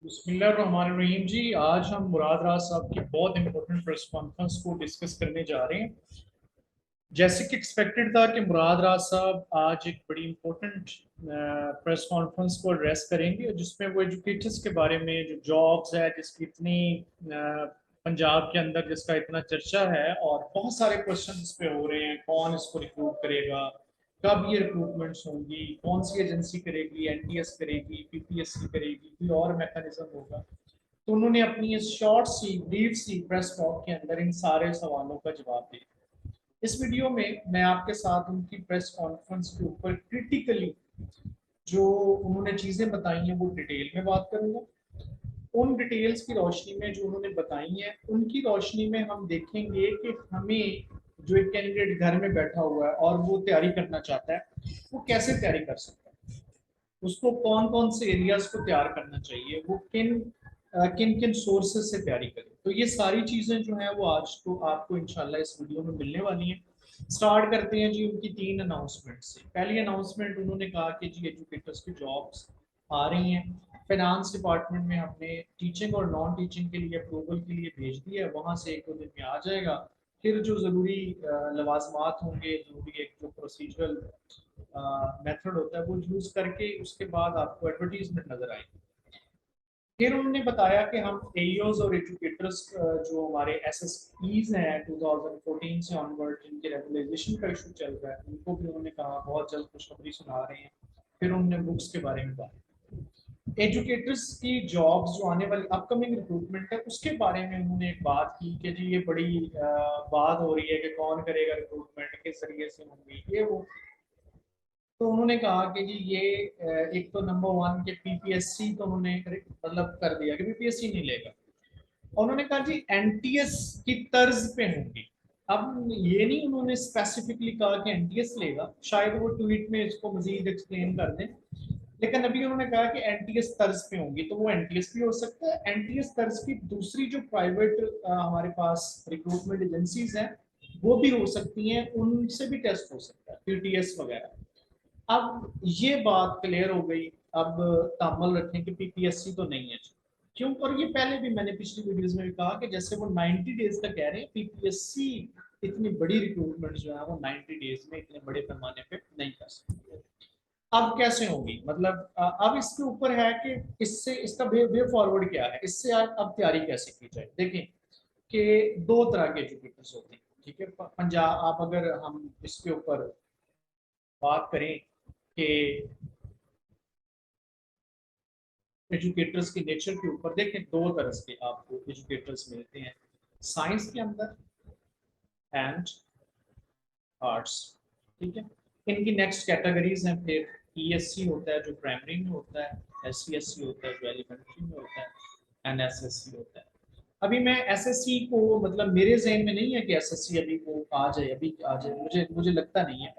बिस्मिल्लाहिर्रहमानिर्रहीम जी। आज हम मुराद राज साहब की बहुत इंपॉर्टेंट प्रेस कॉन्फ्रेंस को डिस्कस करने जा रहे हैं। जैसे कि एक्सपेक्टेड था कि मुराद राज साहब आज एक बड़ी इंपॉर्टेंट प्रेस कॉन्फ्रेंस को एड्रेस करेंगे, जिसमें वो एजुकेटर्स के बारे में, जो जॉब्स है जिसकी इतनी पंजाब के अंदर जिसका इतना चर्चा है और बहुत सारे क्वेश्चन इस पे हो रहे हैं, कौन इसको रिक्रूट करेगा, कब ये रिक्रूटमेंट्स होंगी, कौन सी एजेंसी करेगी, एनटीएस करेगी, पीपीएससी करेगी, कोई और मैकेनिज्म होगा। तो उन्होंने अपनी इस शॉर्ट सी ब्रीफ सी प्रेस टॉक के अंदर इन सारे सवालों का जवाब दिया। इस वीडियो में मैं आपके साथ उनकी प्रेस कॉन्फ्रेंस के ऊपर क्रिटिकली जो उन्होंने चीजें बताई हैं वो डिटेल में बात करूंगा। उन डिटेल्स की रोशनी में जो उन्होंने बताई है, उनकी रोशनी में हम देखेंगे कि हमें जो एक कैंडिडेट घर में बैठा हुआ है और वो तैयारी करना चाहता है, वो कैसे तैयारी कर सकता है, उसको कौन कौन से एरियाज को तैयार करना चाहिए, वो किन किन किन सोर्सेज से तैयारी करें। तो ये सारी चीजें जो है वो आज तो आपको इंशाल्लाह इस वीडियो में मिलने वाली हैं। स्टार्ट करते हैं जी उनकी 3 अनाउंसमेंट से। पहली अनाउंसमेंट उन्होंने कहा कि जी एजुकेटर्स की जॉब्स आ रही हैं। फाइनेंस डिपार्टमेंट में हमने टीचिंग और नॉन टीचिंग के लिए अप्रूवल के लिए भेज दिया है, वहाँ से एक दो दिन में आ जाएगा। फिर जो ज़रूरी लवाजमात होंगे, जरूरी एक जो प्रोसीजरल मेथड होता है वो यूज़ करके उसके बाद आपको एडवर्टीजमेंट नज़र आएगी। फिर उन्होंने बताया कि हम एईओज और एजुकेटर्स जो हमारे एसएसईज हैं 2014 से ऑनवर्ड, जिनके रेगुलाइजेशन का इशू चल रहा है, उनको भी उन्होंने कहा बहुत जल्द खुशखबरी सुना रहे हैं। फिर उन्होंने बुक्स के बारे में बात, एजुकेटर्स की जॉब्स जो आने वाली अपकमिंग रिक्रूटमेंट है उसके बारे में उन्होंने एक बात की कि जी ये बड़ी बात हो रही है कि कौन करेगा रिक्रूटमेंट, किस जरिए से होंगी ये वो। तो उन्होंने कहा कि जी ये एक तो नंबर वन के पीपीएससी तो उन्होंने मतलब कर दिया कि पीपीएससी नहीं लेगा। उन्होंने कहा जी एनटीएस की तर्ज पे होंगी। अब ये नहीं उन्होंने स्पेसिफिकली कहा कि एनटीएस लेगा, शायद वो ट्वीट में इसको मजीद एक्सप्लेन कर दें, लेकिन अभी उन्होंने कहा कि एनटीएस तर्ज पे होंगी, तो वो एनटीएस भी हो सकता है। एनटीएस तर्ज की दूसरी जो प्राइवेट हमारे पास रिक्रूटमेंट एजेंसीज हैं वो भी हो सकती हैं, उनसे भी टेस्ट हो सकता है, पीटीएस वगैरह। अब ये बात क्लियर हो गई। अब तामल रखें कि पीपीएससी तो नहीं है। क्यों? और ये पहले भी मैंने पिछली वीडियोस में भी कहा कि जैसे वो 90 डेज का कह रहे हैं, पीपीएससी इतनी बड़ी रिक्रूटमेंट जो है वो 90 डेज में इतने बड़े पैमाने पे नहीं कर सकती। अब कैसे होगी, मतलब अब इसके ऊपर है कि इससे इसका वे फॉरवर्ड क्या है, इससे अब तैयारी कैसे की जाए। देखें कि दो तरह के एजुकेटर्स होते हैं, ठीक है। पंजाब, आप अगर हम इसके ऊपर बात करें कि एजुकेटर्स के नेचर के ऊपर, देखें दो तरह के आपको एजुकेटर्स मिलते हैं, साइंस के अंदर एंड आर्ट्स, ठीक है। इनकी नेक्स्ट कैटेगरीज हैं। फिर ईएससी होता है जो प्राइमरी में होता है, एससीएससी होता है जो एलिमेंट्री में होता है, एनएसएससी होता है। अभी मैं एसएससी को, मतलब मेरे जहन में नहीं है कि एसएससी अभी वो आ जाए, अभी आ जाए, मुझे मुझे लगता नहीं है।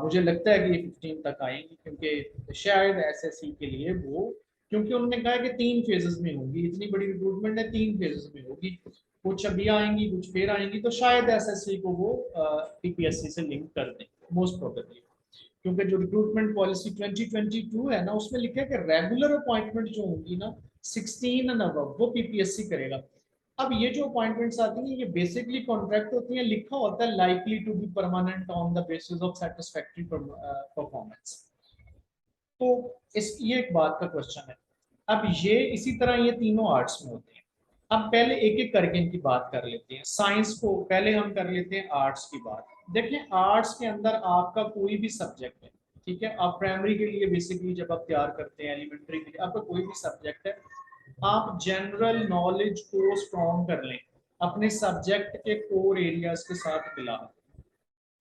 मुझे लगता है कि ये 15 तक आएंगी, क्योंकि शायद एसएससी के लिए वो, क्योंकि उन्होंने कहा कि 3 फेजेस में होगी, इतनी बड़ी रिक्रूटमेंट है, 3 फेजेस में होगी, कुछ अभी आएंगी कुछ फिर आएंगी, तो शायद एसएससी को वो पीपीएससी से लिंक कर दें मोस्ट प्रोबेबली। क्योंकि जो रिक्रूटमेंट पॉलिसी 2022 है ना, उसमें लिखा है कि रेगुलर अपॉइंटमेंट जो होंगी ना 16 एंड अबव वो पीपीएससी करेगा। अब ये जो अपॉइंटमेंट्स आती हैं ये बेसिकली कॉन्ट्रैक्ट होती हैं, लिखा होता है likely to be permanent on the basis of satisfactory performance. तो इस ये एक बात का क्वेश्चन है। अब ये इसी तरह ये तीनों आर्ट्स में होते हैं। अब पहले एक एक करके इनकी बात कर लेते हैं। साइंस को पहले हम कर लेते हैं आर्ट्स की बात। देखिए आर्ट्स के अंदर आपका कोई भी सब्जेक्ट है, ठीक है। आप प्राइमरी के लिए बेसिकली जब आप तैयार करते हैं, एलिमेंट्री के लिए आपका कोई भी सब्जेक्ट है, आप जनरल नॉलेज को स्ट्रॉन्ग कर लें, अपने सब्जेक्ट के कोर एरियाज के साथ मिला।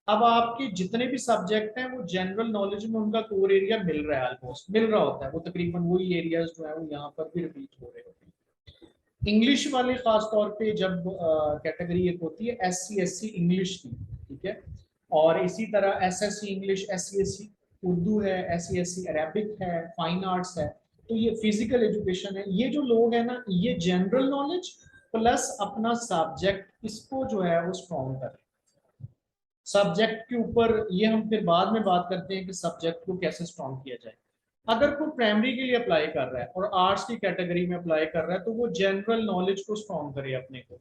अब आपके जितने भी सब्जेक्ट हैं वो जनरल नॉलेज में उनका कोर एरिया मिल रहा है, ऑलमोस्ट मिल रहा होता है, वो तकरीबन वही एरियाज जो है वो यहाँ पर भी रिपीट हो रहे होते हैं। इंग्लिश वाले खास तौर पे जब कैटेगरी एक होती है S C S C English की, ठीक है, और इसी तरह S S C English, S C S C Urdu है, S C S C Arabic है, फाइन आर्ट्स है, तो ये फिजिकल एजुकेशन है। ये जो लोग हैं ना, ये जनरल नॉलेज प्लस अपना सब्जेक्ट इसको जो है वो स्ट्रॉन्ग कर, सब्जेक्ट के ऊपर ये हम फिर बाद में बात करते हैं कि सब्जेक्ट को कैसे स्ट्रॉन्ग किया जाए। अगर कोई प्राइमरी के लिए अप्लाई कर रहा है और आर्ट्स की कैटेगरी में अप्लाई कर रहा है तो वो जनरल नॉलेज को स्ट्रॉन्ग करे अपने को।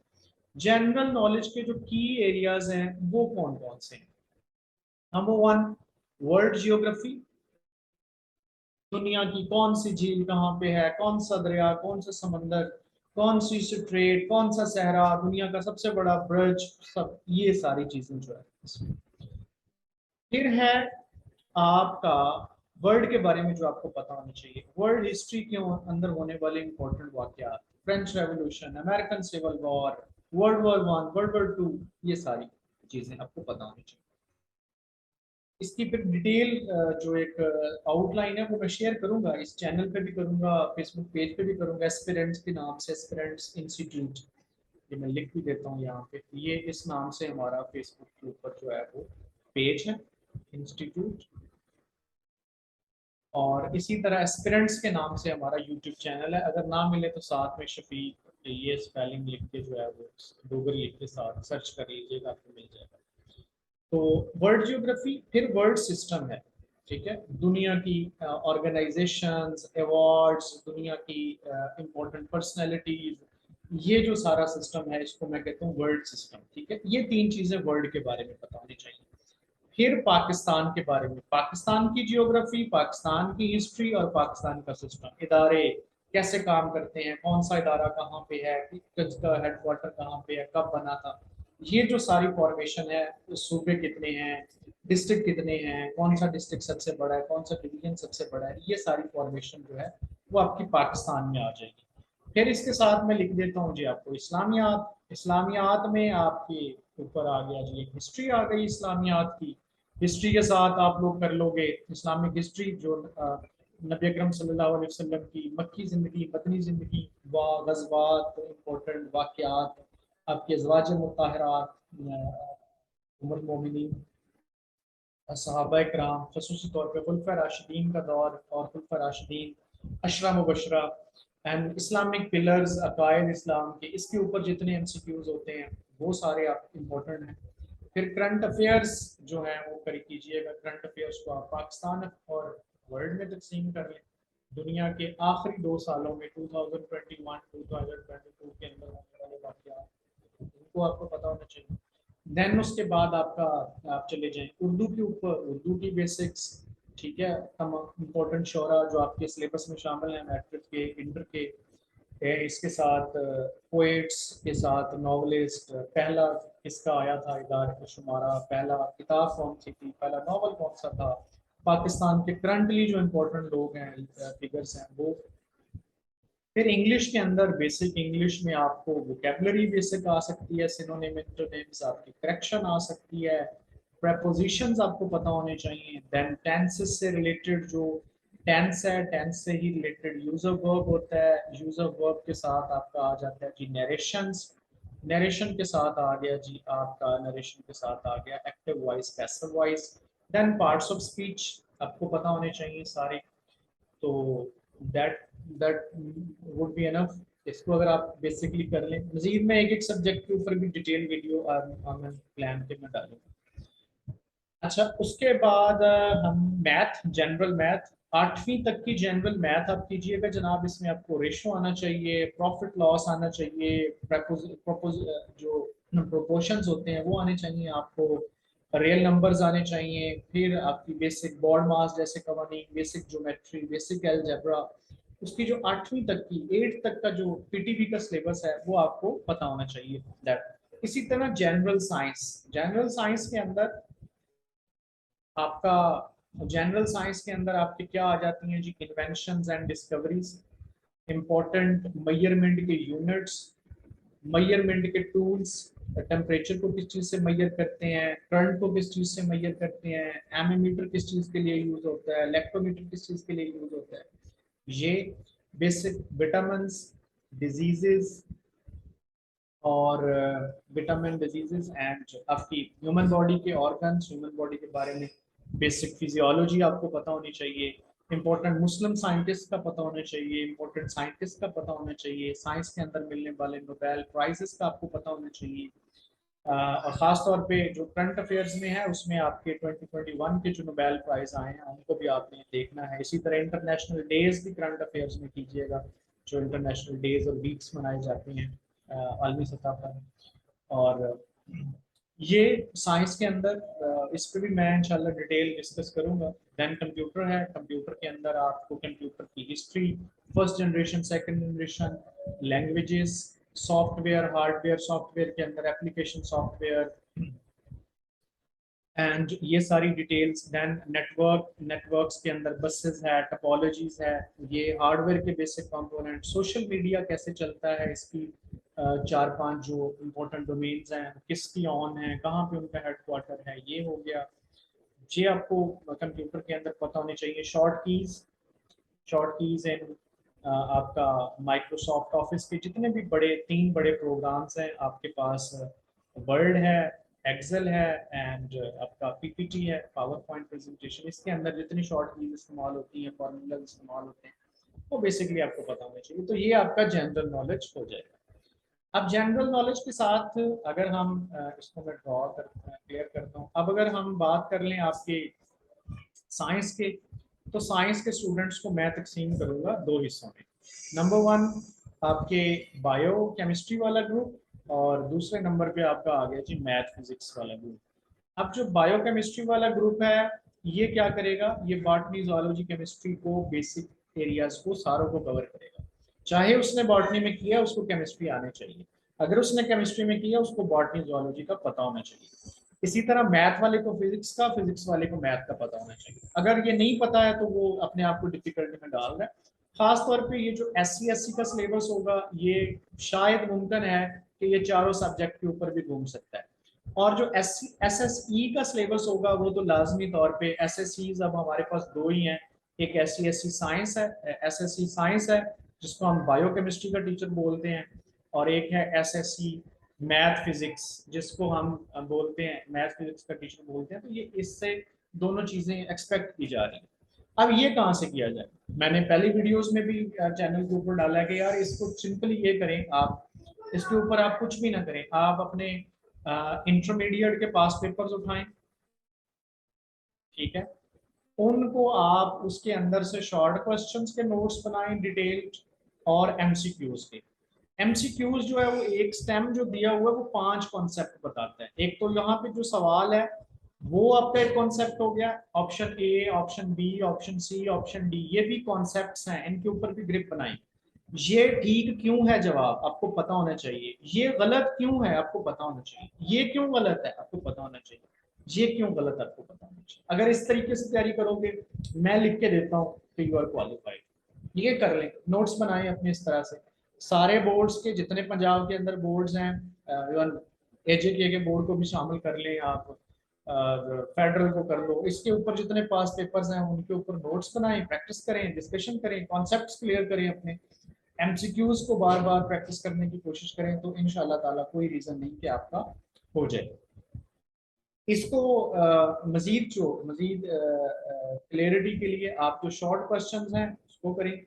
जनरल नॉलेज के जो की एरियाज हैं वो कौन कौन से हैं? Number one, world geography. दुनिया की कौन सी झील कहाँ पे है, कौन सा दरिया, कौन सा समंदर, कौन सी स्ट्रेट, कौन सा सहरा, दुनिया का सबसे बड़ा ब्रज, सब ये सारी चीजें जो है इसमें। फिर है आपका वर्ल्ड के बारे में जो आपको पता होना चाहिए, वर्ल्ड हिस्ट्री के अंदर होने वाले इंपॉर्टेंट वाकयात, French revolution, American civil war, world war 1, world war 2, ये सारी चीजें आपको पता होनी चाहिए। इसकी फिर डिटेल जो एक आउटलाइन है वो मैं शेयर करूंगा, इस चैनल पे भी करूंगा, फेसबुक पेज पे भी करूंगा, एस्पिरेंट्स के नाम से, एस्पिरेंट्स इंस्टीट्यूट, ये मैं लिख भी देता हूँ यहाँ पे, ये इस नाम से हमारा फेसबुक के ऊपर जो है वो पेज है, इंस्टीट्यूट। और इसी तरह एस्पिरेंट्स के नाम से हमारा यूट्यूब चैनल है, अगर ना मिले तो साथ में शफीक ये स्पेलिंग लिख के जो है वो डोगरी लिख के साथ सर्च कर लीजिएगा, आपको मिल जाएगा। तो वर्ल्ड जियोग्राफी, फिर वर्ल्ड सिस्टम है, ठीक है, दुनिया की ऑर्गेनाइजेशंस, अवार्ड्स, दुनिया की इंपॉर्टेंट पर्सनैलिटीज, ये जो सारा सिस्टम है इसको मैं कहता हूँ वर्ल्ड सिस्टम, ठीक है। ये तीन चीजें वर्ल्ड के बारे में पता होनी चाहिए। फिर पाकिस्तान के बारे में, पाकिस्तान की जियोग्राफी, पाकिस्तान की हिस्ट्री और पाकिस्तान का सिस्टम, इदारे कैसे काम करते हैं, कौन सा इदारा कहाँ पे है, किसका हेडक्वार्टर कहाँ पे है, कब बना था, ये जो सारी फॉर्मेशन है, सूबे कितने हैं, डिस्ट्रिक्ट कितने हैं, कौन सा डिस्ट्रिक्ट सबसे बड़ा है, कौन सा डिवीजन सबसे बड़ा है, ये सारी फॉर्मेशन जो है वो आपकी पाकिस्तान में आ जाएगी। फिर इसके साथ मैं लिख देता हूँ जी आपको इस्लामियात, इस्लामियात में आपके ऊपर आ गया जी एक हिस्ट्री आ गई इस्लामियात की। हिस्ट्री के साथ आप लोग कर लोगे इस्लामिक हिस्ट्री, जो नबी अकरम सल्लल्लाहु अलैहि वसल्लम की मक्की ज़िंदगी, मदनी ज़िंदगी, व गज़वात, इम्पोर्टेंट वाक़यात, आपके अज़वाज मुत्तहरात, उम्मुल मोमिनीन, सहाबा इकराम, खसूसी तौर पे खुलफा राशिदीन का दौर और खुलफा राशिदीन, Ashara Mubashra, and Islamic pillars, अकायद इस्लाम के, इसके ऊपर जितने एमसीक्यूज होते हैं वो सारे आप इम्पोर्टेंट हैं। फिर करंट अफेयर्स जो हैं वो कर कीजिएगा, करंट अफेयर्स को आप पाकिस्तान और वर्ल्ड में तकसीम कर लें। दुनिया के आखिरी 2 सालों में 2021 2022 के अंदर होने वाले वाक़यात, उनको आपको पता होना चाहिए। देन उसके बाद आपका, आप चले जाएं उर्दू के ऊपर, उर्दू की बेसिक्स, ठीक है, तमाम इम्पोर्टेंट शोरा जो आपके सिलेबस में शामिल हैं, मैट्रिक के, इंटर के, इसके साथ पोएट्स के साथ नॉवलिस्ट, पहला किसका आया था इदारे का शुमारा, पहला किताब कौन सी थी, पहला नॉवल कौन सा था, पाकिस्तान के करंटली जो इम्पोर्टेंट लोग हैं, फिगर्स हैं वो। फिर इंग्लिश के अंदर बेसिक इंग्लिश में आपको वोकेबलरी बेसिक आ सकती है, सिनोनिम, एंटोनिम्स, आपकी करेक्शन आ सकती है, प्रेपोजिशंस आपको पता होने चाहिए। देन टेंसेस से रिलेटेड जो टेंस है, टेंस से ही रिलेटेड यूज ऑफ वर्ब होता है, यूज ऑफ वर्ब के साथ आपका आ जाता है जी नरेशंस, नरेशन के साथ आ गया जी आपका, नरेशन के साथ आ गया active voice, passive voice. Then parts of speech आपको पता होने चाहिए सारे। तो that that would be enough, इसको अगर आप बेसिकली कर लें, मजीद में एक एक सब्जेक्ट के ऊपर भी डिटेल वीडियो मैं प्लान के मैं डालूंगा। अच्छा, उसके बाद हम मैथ, जनरल मैथ, 8वीं तक की जनरल मैथ आप कीजिएगा जनाब। इसमें आपको रेशो आना चाहिए, प्रॉफिट लॉस आना चाहिए, जो प्रोपोर्शंस होते हैं वो आने चाहिए आपको, रियल नंबर्स आने चाहिए, फिर आपकी बेसिक बॉड मास जैसे कवानीन, बेसिक ज्योमेट्री, बेसिक अलजेब्रा, उसकी जो 8वीं तक की, 8 तक का जो पीटीबी का सिलेबस है वो आपको पता होना चाहिए दैट। इसी तरह जनरल साइंस, जनरल साइंस के अंदर आपका, जनरल साइंस के अंदर आपके क्या आ जाती हैं जी, inventions and discoveries, important measurement के यूनिट्स, मेजरमेंट के टूल्स, टेम्परेचर को किस चीज से मेजर करते हैं, करंट को किस चीज से मेजर करते हैं, एमीमीटर किस चीज के लिए यूज होता है, इलेक्ट्रोमीटर किस चीज के लिए यूज होता है, ये बेसिक विटामिन्स, डिजीजेस और विटामिन डिजीजेस एंड आपकी ह्यूमन बॉडी के ऑर्गन्स, ह्यूमन बॉडी के बारे में बेसिक फिजियोलॉजी आपको पता होनी चाहिए, इंपॉर्टेंट मुस्लिम साइंटिस्ट का पता होना चाहिए, इंपॉर्टेंट साइंटिस्ट का पता होना चाहिए, साइंस के अंदर मिलने वाले नोबेल प्राइजेस का आपको पता होना चाहिए। और ख़ास तौर पे जो करंट अफेयर्स में है उसमें आपके 2021 के जो नोबेल प्राइज़ आए हैं उनको भी आपने देखना है। इसी तरह इंटरनेशनल डेज भी करंट अफेयर्स में कीजिएगा, जो इंटरनेशनल डेज और वीक्स मनाए जाते हैं आलमी सतह पर। और ये साइंस के अंदर इस पे भी मैं इंशाल्लाह डिटेल डिस्कस करूंगा। देन कंप्यूटर है, कंप्यूटर के अंदर आपको कंप्यूटर की history, first generation, second generation, languages, software, hardware, software के अंदर एप्लीकेशन सॉफ्टवेयर एंड ये सारी डिटेल्स। देन नेटवर्क्स के अंदर बसेस है, टपोलॉजीज है, ये हार्डवेयर के बेसिक कंपोनेंट। सोशल मीडिया कैसे चलता है, इसकी चार पांच जो इम्पोर्टेंट डोमेन्स हैं, किसकी ऑन है, कहाँ पे उनका हेडक्वार्टर है, ये हो गया। ये आपको कंप्यूटर के अंदर पता होने चाहिए। शॉर्ट कीज इन आपका माइक्रोसॉफ्ट ऑफिस के जितने भी बड़े 3 बड़े प्रोग्राम्स हैं आपके पास, वर्ड है, एक्सेल है एंड आपका पीपीटी है, पावर पॉइंट प्रेजेंटेशन। इसके अंदर जितनी शॉर्ट कीज इस्तेमाल होती हैं, फॉर्मूला इस्तेमाल होते हैं, वो बेसिकली आपको पता होना चाहिए। तो ये आपका जनरल नॉलेज हो जाएगा। अब जनरल नॉलेज के साथ अगर हम इसको मैं ड्रॉ कर क्लियर करता हूँ। अब अगर हम बात कर लें आपके साइंस के, तो साइंस के स्टूडेंट्स को मैं तकसीम करूंगा 2 हिस्सों में। नंबर 1 आपके बायो केमिस्ट्री वाला ग्रुप और दूसरे नंबर पे आपका आ गया जी मैथ फिजिक्स वाला ग्रुप। अब जो बायो केमिस्ट्री वाला ग्रुप है ये क्या करेगा, ये बॉटनी, जूलॉजी, केमिस्ट्री को बेसिक एरियाज को सारों को कवर करेगा। चाहे उसने बॉटनी में किया उसको केमिस्ट्री आने चाहिए, अगर उसने केमिस्ट्री में किया उसको बॉटनी जूलॉजी का पता होना चाहिए। इसी तरह मैथ वाले को फिजिक्स का, फिजिक्स वाले को मैथ का पता होना चाहिए। अगर ये नहीं पता है तो वो अपने आप को डिफिकल्टी में डाल रहा है। खास तौर पे ये जो SC/SC का सिलेबस होगा ये शायद मुमकिन है कि ये चारों सब्जेक्ट के ऊपर भी घूम सकता है। और जो SSE का सिलेबस होगा वो तो लाजमी तौर पे SSEs अब हमारे पास 2 ही हैं। एक SC/SC साइंस है, SSE साइंस है जिसको हम बायोकेमिस्ट्री का टीचर बोलते हैं, और एक है SSE मैथ फिजिक्स जिसको हम बोलते हैं मैथ फिजिक्स का टीचर बोलते हैं। तो ये इससे दोनों चीजें एक्सपेक्ट की जा रही हैं। अब ये कहाँ से किया जाए, मैंने पहली वीडियोस में भी चैनल के ऊपर डाला है कि यार इसको सिंपली ये करें आप, इसके ऊपर आप कुछ भी ना करें, आप अपने इंटरमीडिएट के पास पेपर्स उठाएं, ठीक है, उनको आप उसके अंदर से शॉर्ट क्वेश्चंस के नोट्स बनाएं डिटेल्ड, और एमसीक्यूज के। एमसीक्यूज जो है वो एक स्टेम जो दिया हुआ है वो 5 कॉन्सेप्ट बताता है। एक तो यहाँ पे जो सवाल है वो आपका एक कॉन्सेप्ट हो गया, option A, option B, option C, option D, ये भी कॉन्सेप्ट्स हैं, इनके ऊपर भी ग्रिप बनाई। ये ठीक क्यों है जवाब आपको पता होना चाहिए, ये गलत क्यों है आपको पता होना चाहिए, ये क्यों गलत है आपको पता होना चाहिए, ये क्यों गलत आपको पता होना चाहिए। अगर इस तरीके से तैयारी करोगे, मैं लिख के देता हूँ कि यू आर क्वालिफाइड। ये कर लें, नोट्स बनाएं अपने इस तरह से। सारे बोर्ड्स के जितने पंजाब के अंदर बोर्ड्स हैं, इवन AJK के बोर्ड को भी शामिल कर लें आप, फेडरल को कर लो, इसके ऊपर जितने पास पेपर्स हैं उनके ऊपर नोट्स बनाएं, प्रैक्टिस करें, डिस्कशन करें, कॉन्सेप्ट्स क्लियर करें, अपने MCQs को बार बार प्रैक्टिस करने की कोशिश करें, तो इंशाल्लाह ताला कोई रीजन नहीं कि आपका हो जाए। इसको मजीद क्लियरिटी के लिए आप जो शॉर्ट क्वेश्चंस हैं उसको करें,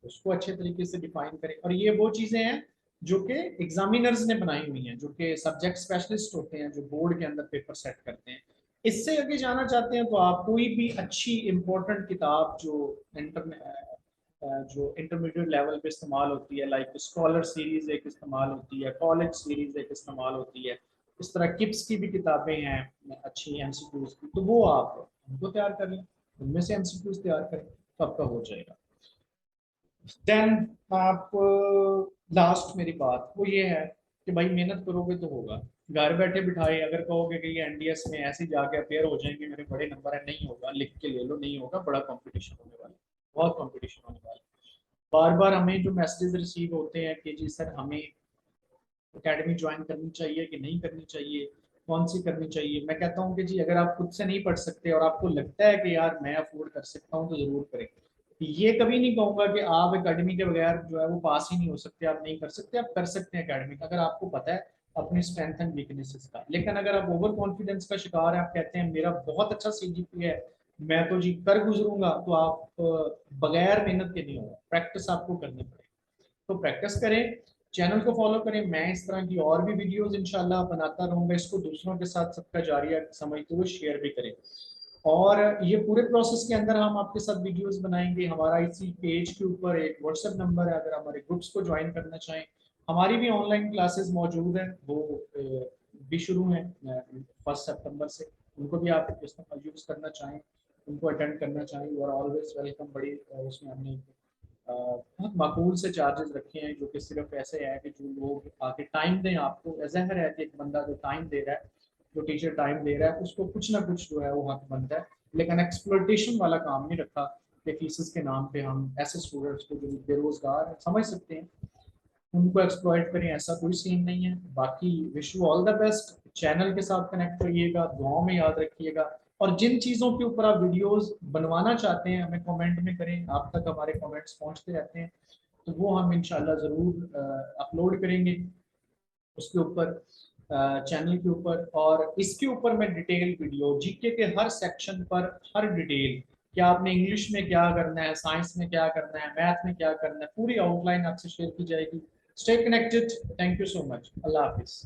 उसको अच्छे तरीके से डिफाइन करें। और ये वो चीजें हैं जो कि एग्जामिनर्स ने बनाई हुई हैं, जो कि सब्जेक्ट स्पेशलिस्ट होते हैं, जो बोर्ड के अंदर पेपर सेट करते हैं। इससे आगे जाना चाहते हैं तो आप कोई भी अच्छी इंपॉर्टेंट किताब जो इंटरमीडिएट लेवल पे इस्तेमाल होती है, लाइक स्कॉलर सीरीज एक इस्तेमाल होती है, कॉलेज सीरीज एक इस्तेमाल होती है, इस तरह किप्स की भी किताबें हैं अच्छी MCQs की, तो वो आप उनको तैयार कर लें, उनमें से MCQs तैयार करें तो आपका हो जाएगा। देन आप लास्ट मेरी बात वो ये है कि भाई मेहनत करोगे तो होगा। घर बैठे बिठाए अगर कहोगे कि ये NDS में ऐसे जाके अपेयर हो जाएंगे, मेरे बड़े नंबर है, नहीं होगा, लिख के ले लो, नहीं होगा, बड़ा कंपटीशन होने वाला है, बहुत कंपटीशन होने वाला है। बार बार हमें जो मैसेज रिसीव होते हैं कि जी सर हमें एकेडमी ज्वाइन करनी चाहिए कि नहीं करनी चाहिए, कौन सी करनी चाहिए, मैं कहता हूँ कि जी अगर आप खुद से नहीं पढ़ सकते और आपको लगता है कि यार मैं अफोर्ड कर सकता हूँ तो जरूर करें। ये कभी नहीं कहूंगा कि आप एकेडमी के बगैर जो है वो पास ही नहीं हो सकते, आप नहीं कर सकते, आप कर सकते हैं एकेडमी का, अगर आपको पता है अपनी स्ट्रेंथ एंड वीकनेसेस का। लेकिन अगर आप ओवर कॉन्फिडेंस का शिकार है, आप कहते हैं मेरा बहुत अच्छा CGPA है, मैं तो जी कर गुजरूंगा, तो आप बगैर मेहनत के नहीं होगा, प्रैक्टिस आपको करनी पड़ेगी। तो प्रैक्टिस करें, चैनल को फॉलो करें। मैं इस तरह की और भी वीडियोस इंशाल्लाह बनाता रहूंगा, इसको दूसरों के साथ सबका जारिया समझते हुए शेयर भी करें। और ये पूरे प्रोसेस के अंदर हम आपके साथ वीडियोस बनाएंगे। हमारा इसी पेज के ऊपर एक व्हाट्सएप नंबर है, अगर हमारे ग्रुप्स को ज्वाइन करना चाहें। हमारी भी ऑनलाइन क्लासेस मौजूद हैं, वो भी शुरू हैं 1 सितंबर से। उनको भी आप यूज़ करना चाहें, उनको अटेंड करना चाहें, यू आर ऑलवेज वेलकम। बड़ी उसमें हमने बहुत माकूल से चार्जेस रखे हैं, जो कि सिर्फ ऐसे है कि जो लोग आके टाइम दें आपको। ज़ाहिर है कि एक बंदा जो टाइम दे रहा है, जो टीचर टाइम दे रहा है, उसको कुछ ना कुछ जो है वो हक बनता है। लेकिन एक्सप्लोइटेशन वाला काम नहीं रखा कि फीसेस के नाम पे हम ऐसे स्टूडेंट्स को जो बेरोजगार हैं, समझ सकते हैं, उनको एक्सप्लॉइट करें, ऐसा कोई सीन नहीं है। बाकी wish you all the best. Channel के साथ कनेक्ट रहिएगा, दुआओं में याद रखिएगा। और जिन चीज़ों के ऊपर आप वीडियोस बनवाना चाहते हैं हमें कमेंट में करें, आप तक हमारे कमेंट्स पहुंचते रहते हैं, तो वो हम इंशाल्लाह ज़रूर अपलोड करेंगे उसके ऊपर, चैनल के ऊपर। और इसके ऊपर मैं डिटेल वीडियो जीके के हर सेक्शन पर, हर डिटेल, क्या आपने इंग्लिश में क्या करना है, साइंस में क्या करना है, मैथ में क्या करना है, पूरी आउटलाइन आपसे शेयर की जाएगी। Stay connected. Thank you so much. अल्लाह हाफिज़।